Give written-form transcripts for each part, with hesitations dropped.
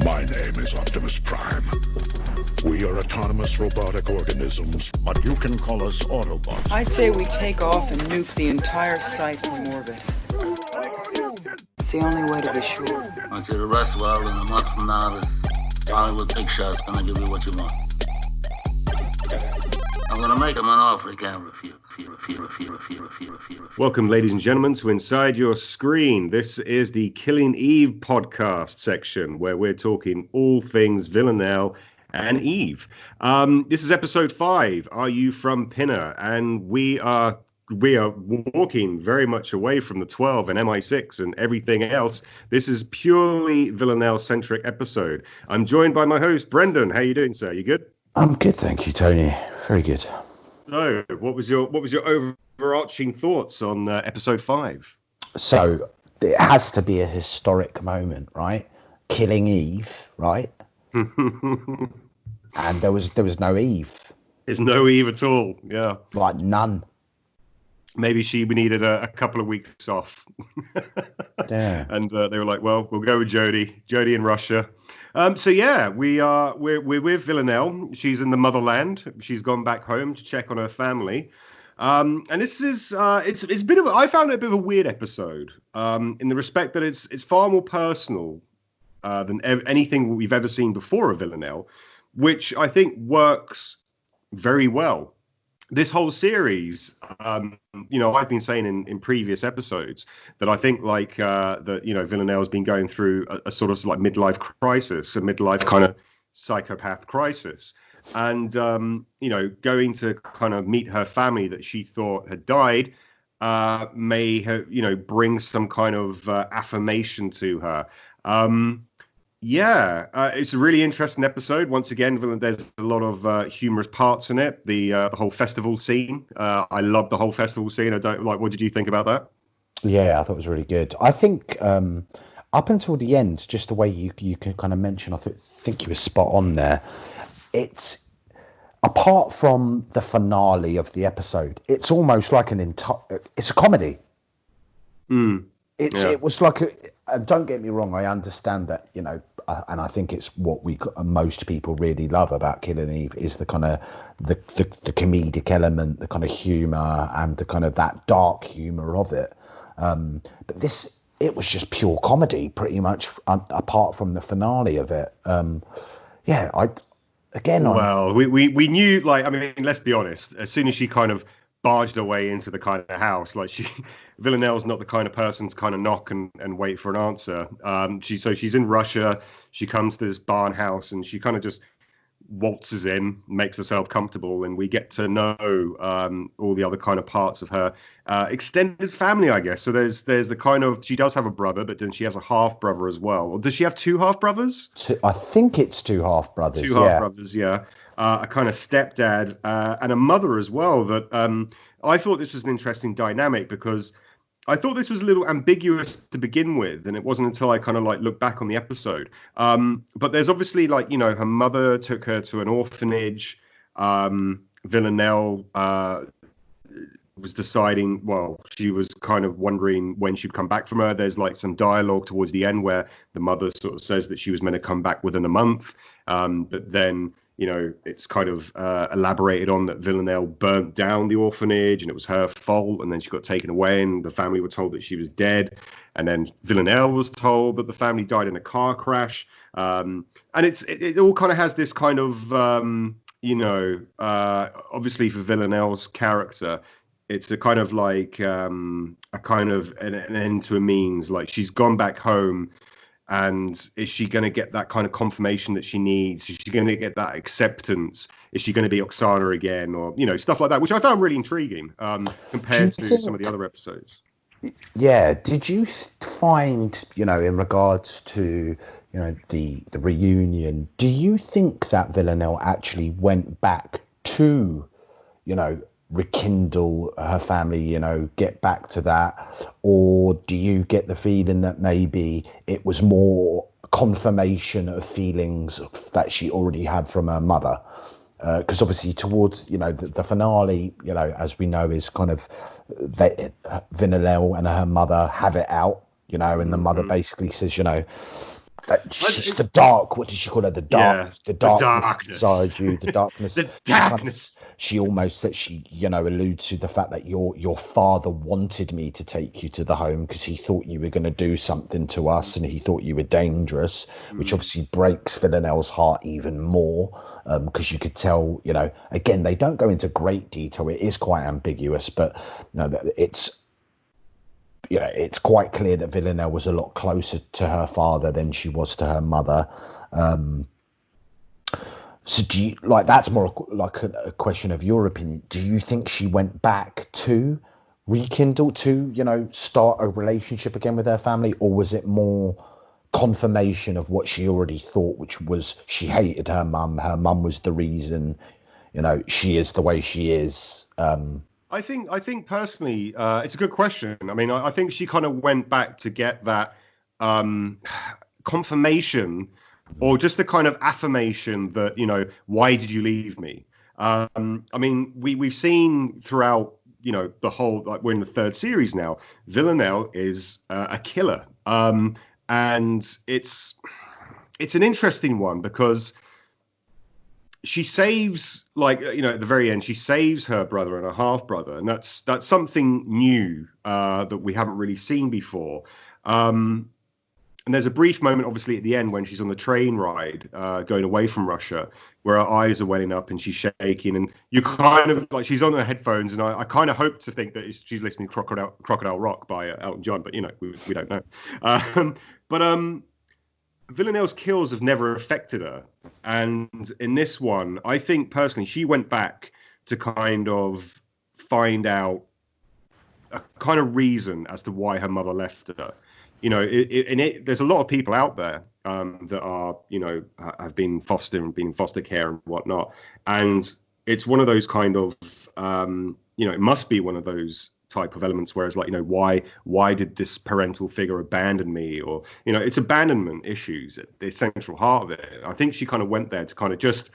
My name is Optimus Prime. We are autonomous robotic organisms, but you can call us Autobots. I say we take off and nuke the entire site from orbit. It's the only way to be sure. I want you to rest well, and a month from now, this Hollywood picture is gonna give you what you want. I'm gonna make him an offer he can't refuse. Welcome, ladies and gentlemen, to Inside Your Screen. This is the Killing Eve podcast section, where we're talking all things Villanelle and Eve. This is episode 5. Are you from Pinner? And we are walking very much away from the 12 and MI6 and everything else. This is purely Villanelle-centric episode. I'm joined by my host, Brendan. How are you doing, sir? You good? I'm good, thank you, Tony. Very good. So, what was your overarching thoughts on episode 5? So, it has to be a historic moment, right? Killing Eve, right? And there was no Eve. There's no Eve at all. Yeah, like none. Maybe we needed a couple of weeks off. Yeah. And they were like, "Well, we'll go with Jodie in Russia." So yeah, we're with Villanelle. She's in the motherland. She's gone back home to check on her family. And this is it's been I found it a bit of a weird episode in the respect that it's far more personal than anything we've ever seen before of Villanelle, which I think works very well. This whole series, I've been saying in previous episodes that I think Villanelle's been going through a sort of like midlife crisis, a midlife kind of psychopath crisis. And, going to kind of meet her family that she thought had died may have, bring some kind of affirmation to her. It's a really interesting episode. Once again, there's a lot of humorous parts in it. The whole festival scene. I love the whole festival scene. What did you think about that? Yeah, I thought it was really good. I think up until the end, just the way you can kind of mention, I think you were spot on there. It's apart from the finale of the episode, it's almost like it's a comedy. It was like don't get me wrong, I understand that, and I think it's what most people really love about Killing Eve is the kind of the comedic element, the kind of humor, and the kind of that dark humor of it. But it was just pure comedy, pretty much, apart from the finale of it. We knew, let's be honest, as soon as she kind of barged her way into the kind of house, Villanelle's not the kind of person to kind of knock and wait for an answer. She's in Russia. She comes to this barn house and she kind of just waltzes in, makes herself comfortable, and we get to know all the other kind of parts of her extended family, I guess. So there's the kind of, she does have a brother, but then she has a half brother as well. Or does she have 2 half brothers? I think it's 2 half brothers. 2 half brothers, yeah. A kind of stepdad and a mother as well. That I thought this was an interesting dynamic because I thought this was a little ambiguous to begin with, and it wasn't until I kind of looked back on the episode. But there's obviously her mother took her to an orphanage. Villanelle was deciding, she was kind of wondering when she'd come back from her. There's some dialogue towards the end where the mother sort of says that she was meant to come back within a month, but then it's kind of elaborated on that Villanelle burnt down the orphanage and it was her fault. And then she got taken away and the family were told that she was dead. And then Villanelle was told that the family died in a car crash. And it all kind of has this kind of, obviously for Villanelle's character, it's a kind of an end to a means. She's gone back home. And is she going to get that kind of confirmation that she needs? Is she going to get that acceptance? Is she going to be Oksana again? Or, stuff like that, which I found really intriguing compared to some of the other episodes. Yeah. Did you find, in regards to, the reunion, do you think that Villanelle actually went back to, rekindle her family, get back to that? Or do you get the feeling that maybe it was more confirmation of feelings that she already had from her mother? Because obviously towards, the finale, as we know, is kind of Villanelle and her mother have it out, and the mother basically says, She's the dark. What did she call her? The darkness inside you. The darkness. The darkness. She almost said alludes to the fact that your father wanted me to take you to the home because he thought you were going to do something to us and he thought you were dangerous, which obviously breaks Villanelle's heart even more because you could tell. Again, they don't go into great detail. It is quite ambiguous, but it's quite clear that Villanelle was a lot closer to her father than she was to her mother. So do you that's more like a question of your opinion? Do you think she went back to rekindle to, start a relationship again with her family? Or was it more confirmation of what she already thought, which was she hated her mum. Her mum was the reason, she is the way she is. I think personally, it's a good question. I mean, I think she kind of went back to get that confirmation or just the kind of affirmation that, why did you leave me? I mean, we've seen throughout, the whole, we're in the third series now, Villanelle is a killer. And it's an interesting one because she saves, at the very end, she saves her brother and her half brother, and that's something new that we haven't really seen before. And there's a brief moment, obviously, at the end when she's on the train ride going away from Russia, where her eyes are welling up and she's shaking, and you kind of she's on her headphones, and I kind of hope to think that she's listening to Crocodile Rock by Elton John, but we don't know. But Villanelle's kills have never affected her. And in this one, I think personally, she went back to kind of find out a kind of reason as to why her mother left her. There's a lot of people out there that are, have been in foster care and whatnot. And it's one of those kind of, it must be one of those type of elements, whereas why did this parental figure abandon me? Or it's abandonment issues at the central heart of it. I think she kind of went there to kind of just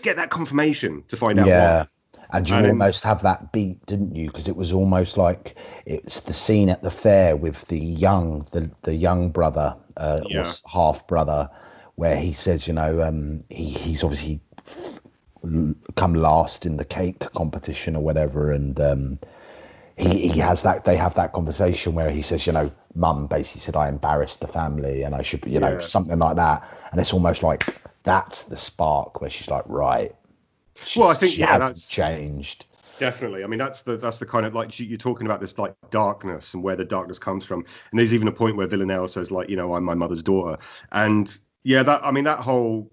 get that confirmation to find out why. And you almost have that beat, didn't you? Because it was almost like it's the scene at the fair with the young brother or half brother, where he says he's obviously come last in the cake competition or whatever, and he has that, they have that conversation where he says, mum basically said I embarrassed the family and I should, something like that. And it's almost like that's the spark where she's like, right. I think that's changed. Definitely. I mean, that's the kind of you're talking about this darkness and where the darkness comes from. And there's even a point where Villanelle says I'm my mother's daughter. And that whole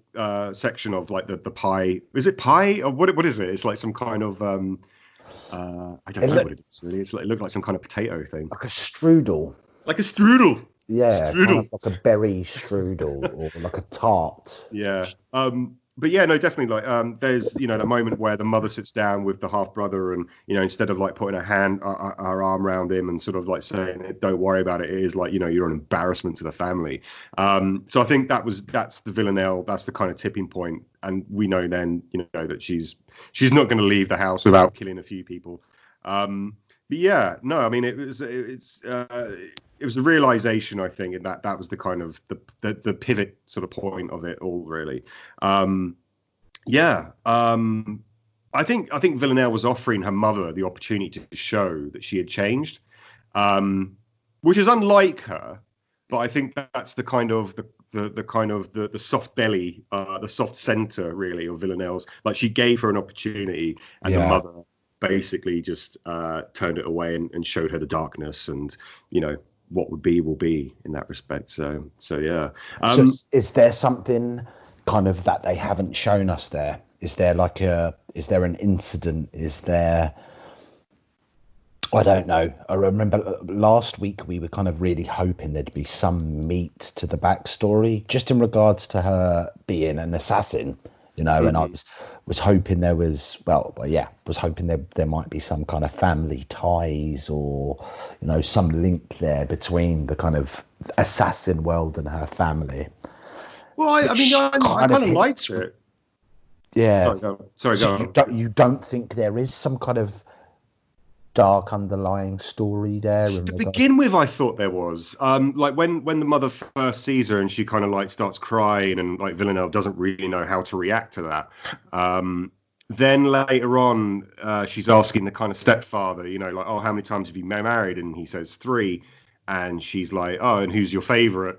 section of the pie, is it pie or what is it? It's like some kind of I don't know what it is really. It looks like some kind of potato thing. Like a strudel. Like a strudel. Yeah. Strudel. Kind of like a berry strudel or like a tart. Yeah. But yeah, no, definitely. There's the moment where the mother sits down with the half brother, and instead of putting her arm around him and sort of saying, "Don't worry about it," it is you're an embarrassment to the family. So I think that's the Villanelle. That's the kind of tipping point, and we know then that she's not going to leave the house without killing a few people. But yeah, no, I mean it was a realization, I think, and that was the kind of the pivot sort of point of it all, really. I think Villanelle was offering her mother the opportunity to show that she had changed, which is unlike her. But I think that's the kind of the soft belly, the soft center, really, of Villanelle's. She gave her an opportunity, and the mother basically just turned it away and showed her the darkness, and what would be will be in that respect. So yeah. So is there something kind of that they haven't shown us there? Is there is there an incident? Is there, I don't know. I remember last week we were kind of really hoping there'd be some meat to the backstory, just in regards to her being an assassin, and I was hoping there was, was hoping there might be some kind of family ties or, some link there between the kind of assassin world and her family. Well, I kind of liked it. Yeah. Sorry, go on. You don't think there is some kind of dark underlying story there in To regard. begin with, I thought there was like when the mother first sees her and she kind of like starts crying and like Villanelle doesn't really know how to react to that. Then later on, she's asking the kind of stepfather, you know, like, oh, how many times have you been married? And he says 3, and she's like, oh, and who's your favorite?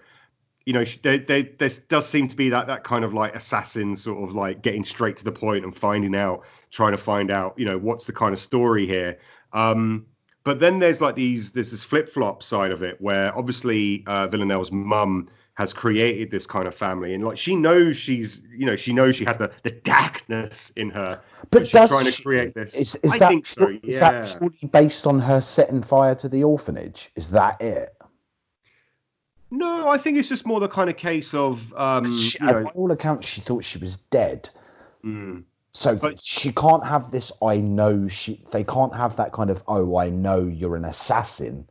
You know, there does seem to be that kind of like assassin sort of like getting straight to the point and trying to find out, you know, what's the kind of story here. But then there's this flip-flop side of it where obviously Villanelle's mum has created this kind of family, and like she knows she has the darkness in her, But she's trying to create this. Is I that think so, is that purely based on her setting fire to the orphanage? Is that it? No, I think it's just more the kind of case of By all accounts, she thought she was dead. Mm. So she can't have this. They can't have that kind of. Oh, I know you're an assassin.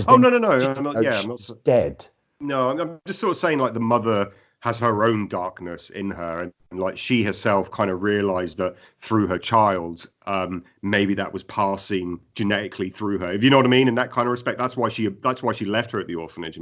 Oh no, I'm not. Yeah, I'm not dead. No, I'm just sort of saying like the mother has her own darkness in her, and like she herself kind of realized that through her child, maybe that was passing genetically through her, if you know what I mean, in that kind of respect. That's why she left her at the orphanage.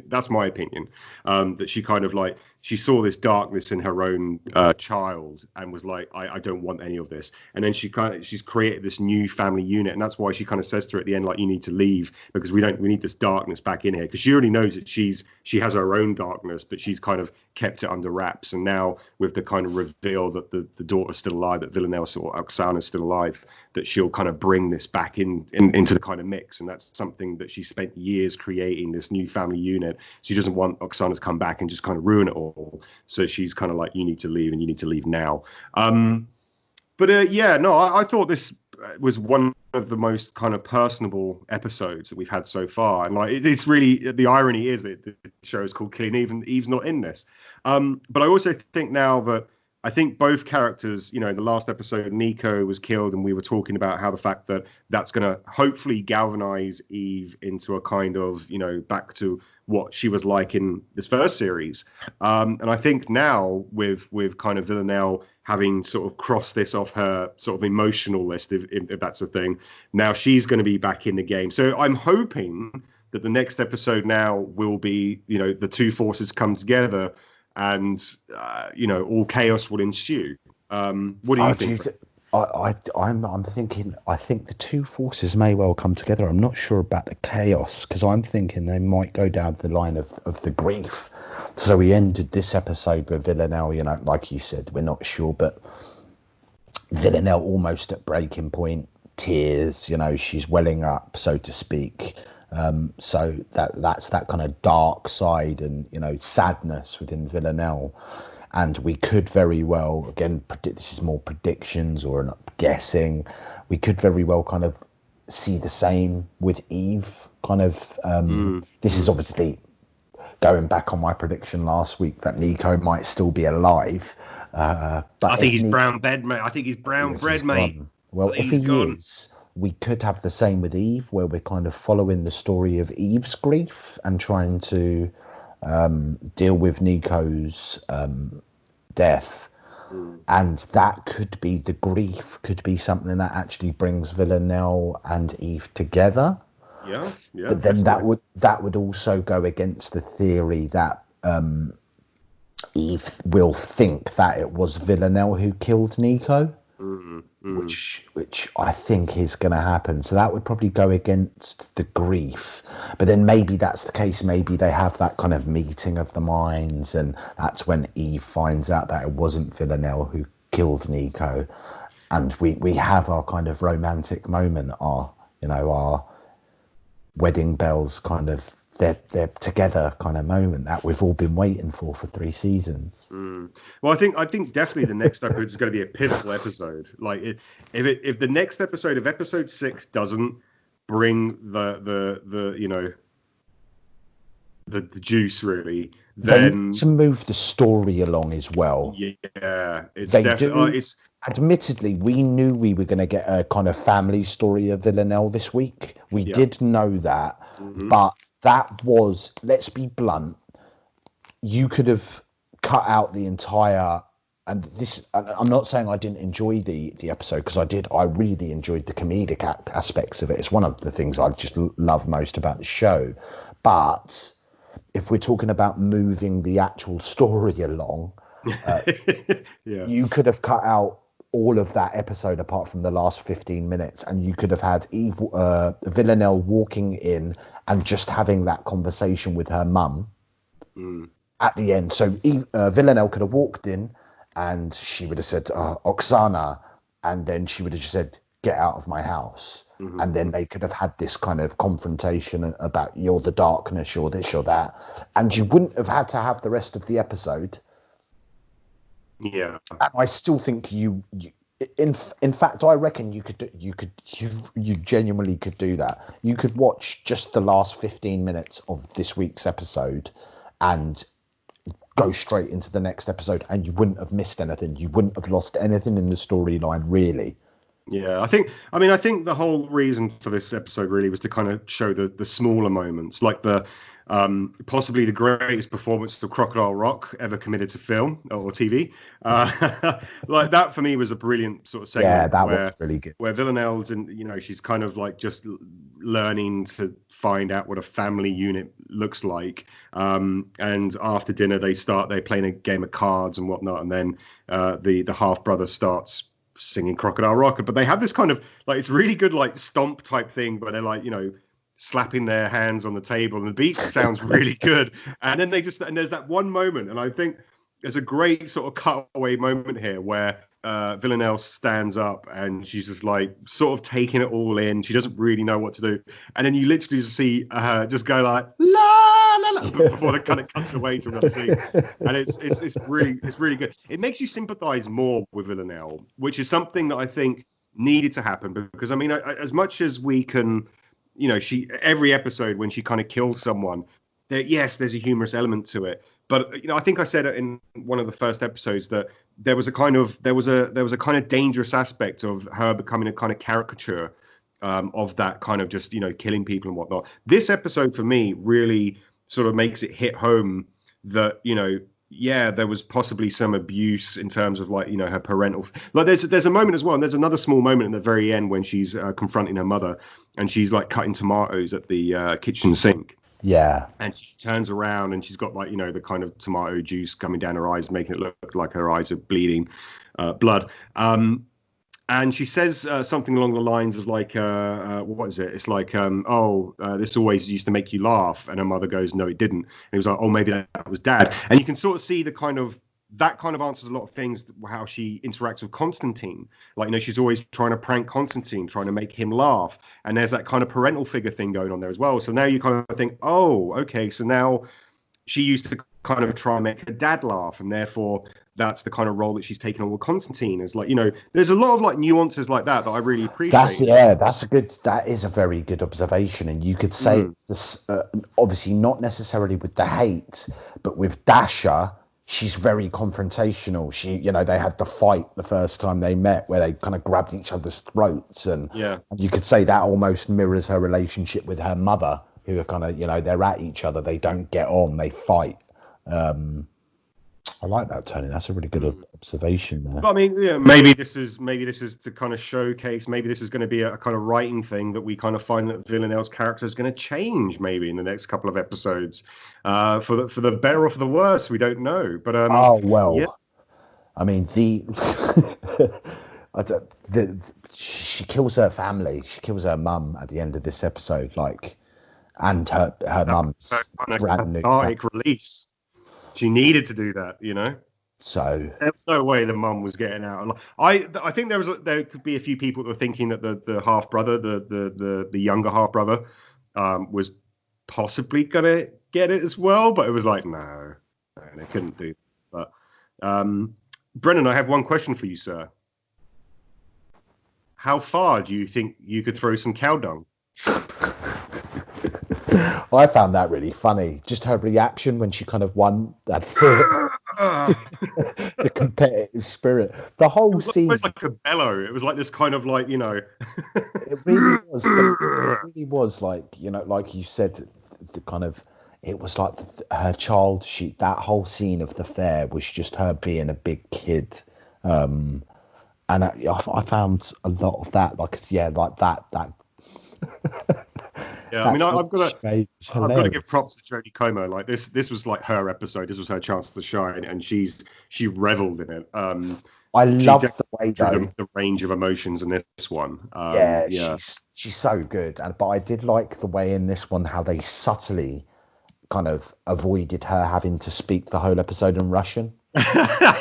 That's my opinion. That she kind of like she saw this darkness in her own child and was like, I don't want any of this. And then she's created this new family unit, and that's why she kind of says to her at the end, like, you need to leave because we need this darkness back in here, because she already knows that she has her own darkness, but she's kind of kept it under wraps. And now with the kind of reveal that the daughter's still alive, that Villanelle or Oksana's still alive, that she'll kind of bring this back into the kind of mix. And that's something that she spent years creating, this new family unit. She doesn't want Oksana to come back and just kind of ruin it all. So she's kind of like, you need to leave, and you need to leave now. I thought this was one of the most kind of personable episodes that we've had so far. And like, it's really, the irony is that the show is called Killing Eve, and Eve's not in this. But I also think now that I think both characters, you know, in the last episode, Nico was killed, and we were talking about how the fact that that's going to hopefully galvanize Eve into a kind of, you know, back to what she was like in this first series. And I think now with kind of Villanelle having sort of crossed this off her sort of emotional list, if that's a thing, now she's going to be back in the game. So I'm hoping that the next episode now will be, you know, the two forces come together, and all chaos will ensue. What do you think? I'm thinking. I think the two forces may well come together. I'm not sure about the chaos, because I'm thinking they might go down the line of the grief. So we ended this episode with Villanelle. You know, like you said, we're not sure, but Villanelle almost at breaking point, tears. You know, she's welling up, so to speak. So that's that kind of dark side and, you know, sadness within Villanelle. And we could very well, again, this is more predictions or an guessing, we could very well kind of see the same with Eve. Kind of, this is obviously going back on my prediction last week that Nico might still be alive. But I think he's brown bread, mate. I think he's brown bread, mate. Well, if he is, we could have the same with Eve, where we're kind of following the story of Eve's grief and trying to deal with Nico's death. And that could be, the grief could be something that actually brings Villanelle and Eve together. Yeah. But then definitely. that would also go against the theory that Eve will think that it was Villanelle who killed Nico. Which I think is going to happen. So that would probably go against the grief. But then maybe that's the case. Maybe they have that kind of meeting of the minds, and that's when Eve finds out that it wasn't Villanelle who killed Nico, and we have our kind of romantic moment, our wedding bells kind of they're together kind of moment that we've all been waiting for 3 seasons. Well, I think definitely the next episode is going to be a pivotal episode. Like if the next episode of episode 6 doesn't bring the juice really, then they need to move the story along as well. Yeah, it's definitely Admittedly, we knew we were going to get a kind of family story of Villanelle this week. We did know that, but that was, let's be blunt, you could have cut out the entire and I'm not saying I didn't enjoy the episode, because I did. I really enjoyed the comedic aspects of it. It's one of the things I just love most about the show. But if we're talking about moving the actual story along, you could have cut out all of that episode apart from the last 15 minutes, and you could have had Villanelle walking in and just having that conversation with her mum at the end. So Villanelle could have walked in and she would have said, Oksana, and then she would have just said, get out of my house. And then they could have had this kind of confrontation about, you're the darkness, you're this, you're that. And you wouldn't have had to have the rest of the episode. Yeah. And I still think in fact, I reckon you genuinely could do that. You could watch just the last 15 minutes of this week's episode and go straight into the next episode, and you wouldn't have missed anything. You wouldn't have lost anything in the storyline, really. Yeah, I think the whole reason for this episode really was to kind of show the smaller moments, like the possibly the greatest performance of Crocodile Rock ever committed to film or TV. Like that for me was a brilliant sort of segment. Yeah, that was really good. Where Villanelle's she's kind of like just learning to find out what a family unit looks like. And after dinner they're playing a game of cards and whatnot, and then the half brother starts singing Crocodile Rock, but they have this kind of like, it's really good like stomp type thing, but they're like, slapping their hands on the table, and the beat sounds really good. And then and there's that one moment, and I think there's a great sort of cutaway moment here where Villanelle stands up and she's just like sort of taking it all in. She doesn't really know what to do, and then you literally just see her just go like la la la before it kind of cuts away to another scene. And it's really good. It makes you sympathize more with Villanelle, which is something that I think needed to happen, because I mean, as much as we can, every episode when she kind of kills someone, there's a humorous element to it. But I think I said it in one of the first episodes that there was a kind of dangerous aspect of her becoming a kind of caricature of that kind of just killing people and whatnot. This episode for me really sort of makes it hit home that there was possibly some abuse in terms of like her parental. Like there's a moment as well, and there's another small moment at the very end when she's confronting her mother, and she's like cutting tomatoes at the kitchen sink. Yeah. And she turns around and she's got like, the kind of tomato juice coming down her eyes, making it look like her eyes are bleeding blood. And she says something along the lines of like, what is it? It's like, this always used to make you laugh. And her mother goes, no, it didn't. And he was like, oh, maybe that was dad. And you can sort of see that kind of answers a lot of things, how she interacts with Constantine. Like, she's always trying to prank Constantine, trying to make him laugh. And there's that kind of parental figure thing going on there as well. So now you kind of think, oh, okay, so now she used to kind of try and make her dad laugh, and therefore that's the kind of role that she's taken on with Constantine. Is like, there's a lot of like nuances like that I really appreciate. That is a very good observation. And you could say this, obviously not necessarily with the hate, but with Dasha, she's very confrontational. They had the fight the first time they met where they kind of grabbed each other's throats. And you could say that almost mirrors her relationship with her mother, who are kind of, they're at each other. They don't get on, they fight. I like that, Tony. That's a really good observation there. But I mean, maybe this is to kind of showcase. Maybe this is going to be a kind of writing thing that we kind of find that Villanelle's character is going to change maybe in the next couple of episodes, for the better or for the worse. We don't know. But I mean she kills her family. She kills her mum at the end of this episode, and her mum's brand new release. She needed to do that, So there was no way the mum was getting out. I think there could be a few people that were thinking that the half brother, the younger half brother, was possibly gonna get it as well, but it was like no, they couldn't do. But Brennan, I have one question for you, sir. How far do you think you could throw some cow dung? I found that really funny. Just her reaction when she kind of won that the competitive spirit. The whole scene. It was like a bellow. It was like this kind of like, It really was. It really was like, like you said, the kind of it was like her child. That whole scene of the fair was just her being a big kid. And I found a lot of that, like that. Yeah, I mean, I've got to give props to Jodie Comer. Like this was like her episode. This was her chance to shine, and she reveled in it. I love the way though the range of emotions in this one. She's so good, but I did like the way in this one how they subtly kind of avoided her having to speak the whole episode in Russian.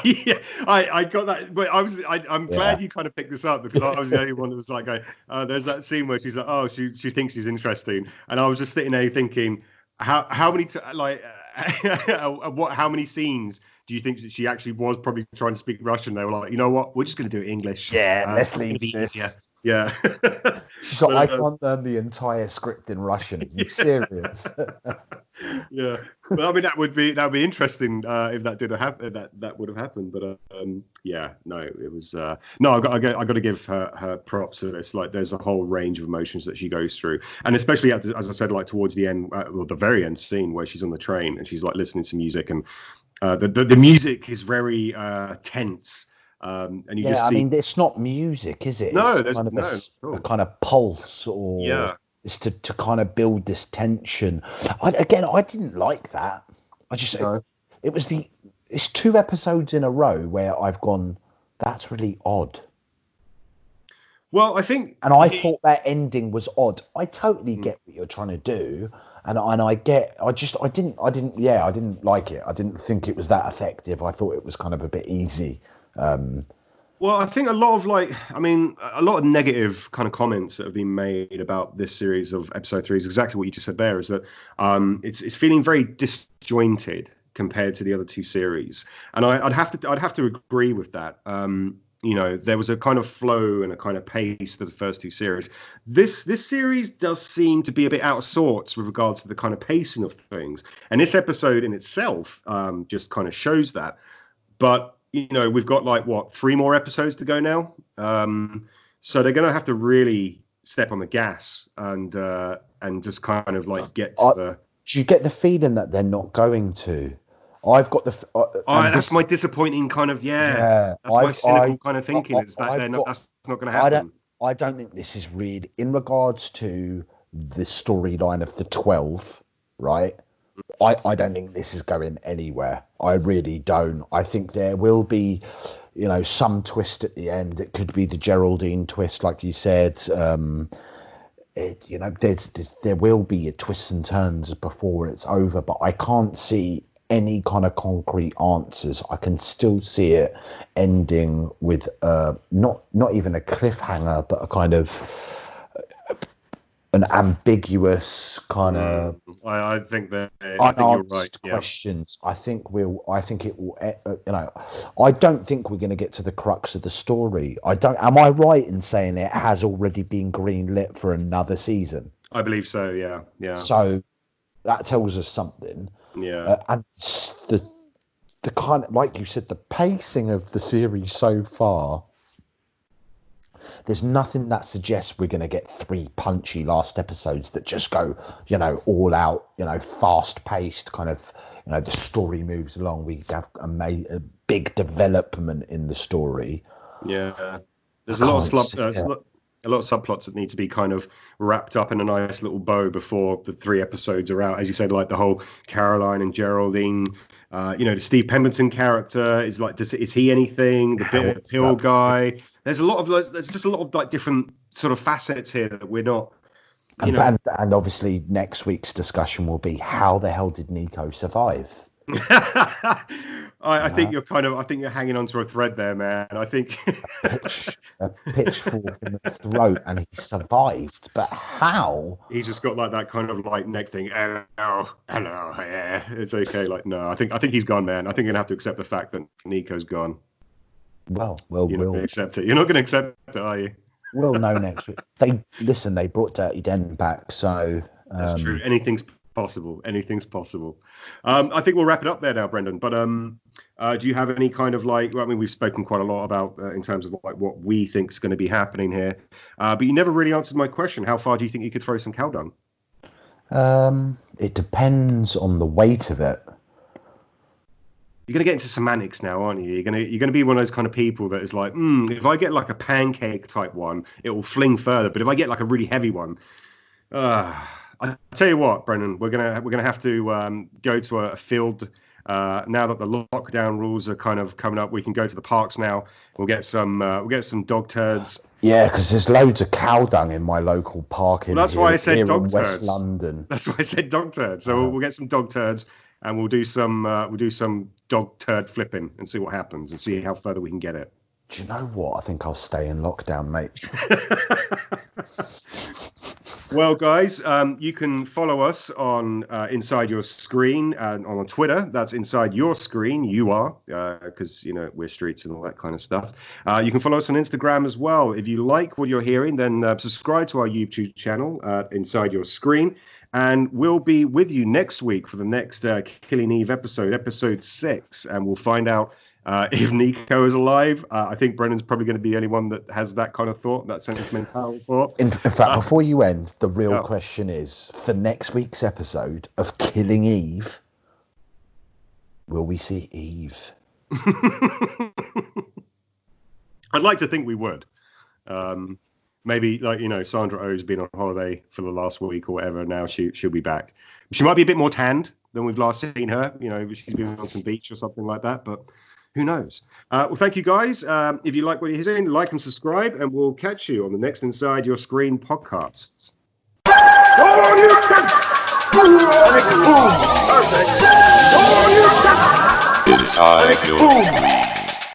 Yeah, I got that, but I'm glad you kind of picked this up, because I was the only one that was like, there's that scene where she's like, oh, she thinks she's interesting, and I was just sitting there thinking, how many how many scenes do you think that she actually was probably trying to speak Russian? They were like, you know what, we're just going to do it English. Yeah, let's leave this. Yeah. She's like, I can't learn the entire script in Russian. Are you serious? Yeah. Well, I mean, that'd be interesting if that did happen. That would have happened. But yeah, no, it was no. I got to give her props to this. Like, there's a whole range of emotions that she goes through, and especially as I said, like towards the end, well, the very end scene where she's on the train and she's like listening to music, and the music is very tense. And you just see... I mean, it's not music, is it? No, it's kind of a kind of pulse, or it's to kind of build this tension. I didn't like that. It's 2 episodes in a row where I've gone, that's really odd. Well, I think, and I thought that ending was odd. I totally get what you're trying to do, and I didn't like it. I didn't think it was that effective. I thought it was kind of a bit easy. Well, I think a lot of negative kind of comments that have been made about this series of episode 3 is exactly what you just said there, is that it's feeling very disjointed compared to the other 2 series. And I'd have to agree with that. There was a kind of flow and a kind of pace to the first 2 series. This series does seem to be a bit out of sorts with regards to the kind of pacing of things. And this episode in itself just kind of shows that. But we've got 3 more episodes to go now. So they're going to have to really step on the gas and just kind of like get to the... Do you get the feeling that they're not going to? I've got the... that's my disappointing kind of, that's my cynical kind of thinking, is that that's not going to happen. I don't think this is really... In regards to the storyline of the 12, right? I don't think this is going anywhere. I really don't. I think there will be, some twist at the end. It could be the Geraldine twist, like you said. There will be a twists and turns before it's over, but I can't see any kind of concrete answers. I can still see it ending with not even a cliffhanger, but a kind of an ambiguous kind of... I think you're right. Questions. I think it will. I don't think we're going to get to the crux of the story. Am I right in saying it has already been greenlit for another season? I believe so. Yeah. So that tells us something. Yeah. And the kind of, like you said, the pacing of the series so far. There's nothing that suggests we're going to get 3 punchy last episodes that just go, all out, fast paced kind of, the story moves along. We have a big development in the story. Yeah. There's a lot of subplots that need to be kind of wrapped up in a nice little bow before the 3 episodes are out. As you said, like the whole Caroline and Geraldine, the Steve Pemberton character is like, is he anything? The Bill guy. There's just a lot of like different sort of facets here that we're not. And obviously next week's discussion will be, how the hell did Nico survive? I think you're hanging onto a thread there, man. I think a pitchfork in the throat, and he survived. But how? He's just got like that kind of like neck thing. Hello, yeah, it's okay. Like, no, I think he's gone, man. I think you're gonna have to accept the fact that Nico's gone. Well, we'll accept it. You're not going to accept it, are you? We'll know next week. They brought Dirty Den back, so that's true. Anything's possible. I think we'll wrap it up there now, Brendan. But do you have any kind of we've spoken quite a lot about in terms of like what we think is going to be happening here, but you never really answered my question. How far do you think you could throw some cow dung? It depends on the weight of it. You're gonna get into semantics now, aren't you? You're gonna be one of those kind of people that is like, if I get like a pancake type one, it will fling further. But if I get like a really heavy one, I tell you what, Brendan, we're gonna have to go to a field now that the lockdown rules are kind of coming up. We can go to the parks now. We'll get some dog turds. Yeah, because there's loads of cow dung in my local park in, that's why I said here dog in West turds. London. That's why I said dog turds. So we'll get some dog turds and we'll do some dog turd flipping and see what happens and see how further we can get it. Do you know what? I think I'll stay in lockdown, mate. Well, guys, you can follow us on Inside Your Screen and on Twitter. That's Inside Your Screen. You are, because, we're streets and all that kind of stuff. You can follow us on Instagram as well. If you like what you're hearing, then subscribe to our YouTube channel, Inside Your Screen. And we'll be with you next week for the next Killing Eve episode 6. And we'll find out if Nico is alive. I think Brendan's probably going to be the only one that has that kind of thought, that sentimental thought. In fact, before you end, the real question is, for next week's episode of Killing Eve, will we see Eve? I'd like to think we would. Maybe, Sandra Oh's been on holiday for the last week or whatever. Now she'll be back. She might be a bit more tanned than we've last seen her. She's been on some beach or something like that. But who knows? Well, thank you, guys. If you like what you're hearing, like and subscribe, and we'll catch you on the next Inside Your Screen podcasts. Inside Your Screen.